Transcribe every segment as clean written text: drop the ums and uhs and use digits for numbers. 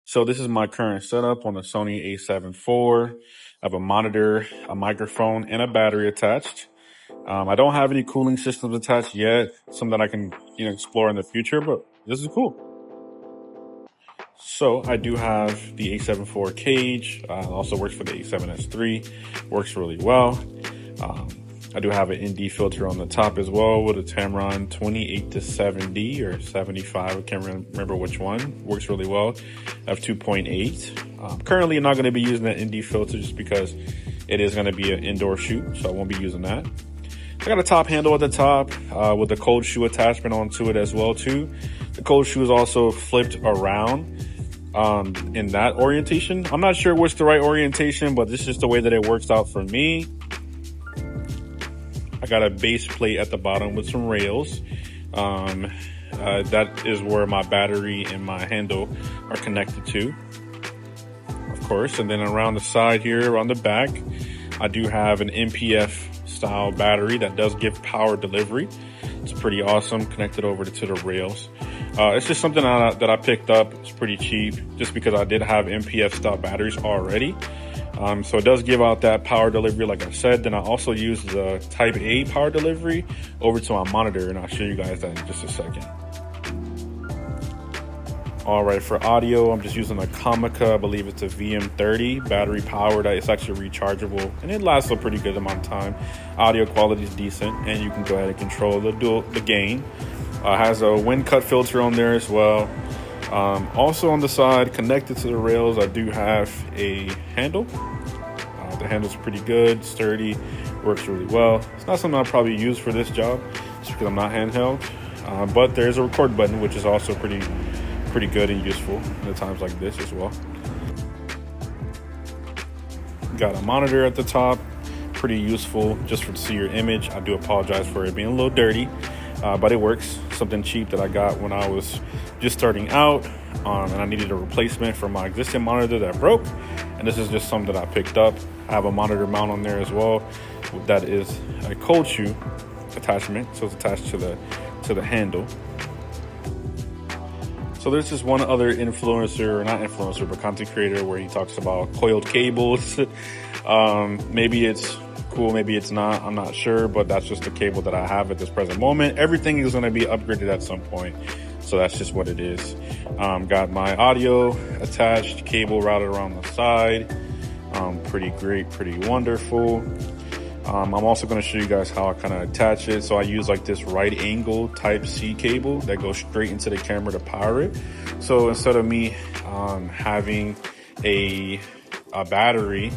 So this is my current setup on the Sony a7IV. I have a monitor, a microphone, and a battery attached. I don't have any cooling systems attached yet, some that I can explore in the future, but this is cool. So I do have the a7IV cage. Also works for the a7S3. Works really well. I do have an ND filter on the top as well with a Tamron 28 to 70 or 75. I can't remember which one. Works really well. I have 2.8. Currently, I'm not going to be using that ND filter just because it is going to be an indoor shoot, so I won't be using that. I got a top handle at the top with a cold shoe attachment onto it as well too. The cold shoe is also flipped around in that orientation. I'm not sure which the right orientation, but this is just the way that it works out for me. I got a base plate at the bottom with some rails. That is where my battery and my handle are connected to, of course. And then around the side here, on the back, I do have an MPF style battery that does give power delivery. It's pretty awesome, connected over to the rails. It's just something that I picked up. It's pretty cheap just because I did have MPF style batteries already. So it does give out that power delivery, like I said. Then I also use the Type A power delivery over to my monitor, and I'll show you guys that in just a second. All right, for audio, I'm just using a Comica, I believe it's a VM30 battery powered. It's actually rechargeable, and it lasts a pretty good amount of time. Audio quality is decent, and you can go ahead and control the gain. Has a wind cut filter on there as well. Also on the side, connected to the rails, I do have a handle. The handle's pretty good, sturdy, works really well. It's not something I'll probably use for this job, just because I'm not handheld. But there's a record button, which is also pretty good and useful at times like this as well. Got a monitor at the top, pretty useful just to see your image. I do apologize for it being a little dirty, but it works. Something cheap that I got when I was just starting out, and I needed a replacement for my existing monitor that broke, and this is just something that I picked up. I have a monitor mount on there as well. That is a cold shoe attachment, so it's attached to the handle. So there's this one other influencer, or not influencer, but content creator, where he talks about coiled cables. Maybe it's cool, maybe it's not, I'm not sure, but that's just the cable that I have at this present moment. Everything is going to be upgraded at some point, so that's just what it is. Got my audio attached, cable routed around the side. Pretty great, pretty wonderful. I'm also going to show you guys how I kind of attach it. So I use like this right angle type C cable that goes straight into the camera to power it. So instead of me having a battery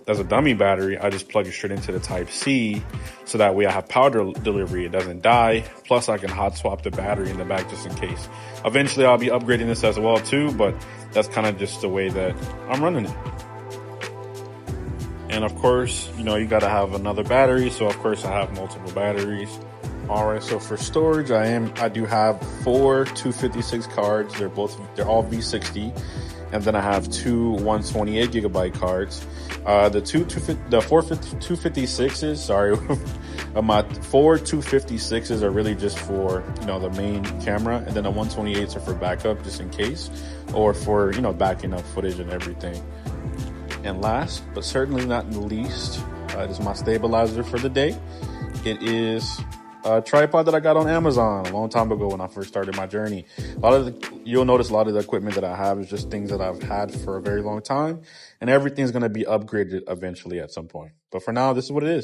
that's a dummy battery, I just plug it straight into the Type C, so that way I have power delivery, it doesn't die. Plus I can hot swap the battery in the back just in case. Eventually I'll be upgrading this as well too, but that's kind of just the way that I'm running it. And of course, you gotta have another battery. So of course I have multiple batteries. All right, so for storage, I do have 4 256 cards. They're all V60. And then I have 2 128 gigabyte cards. The 4 256s, sorry, my 4 256s are really just for, the main camera. And then the 128s are for backup, just in case, or for, backing up footage and everything. And last, but certainly not in the least, it is my stabilizer for the day. It is a tripod that I got on Amazon a long time ago when I first started my journey. You'll notice a lot of the equipment that I have is just things that I've had for a very long time, and everything's going to be upgraded eventually at some point. But for now, this is what it is.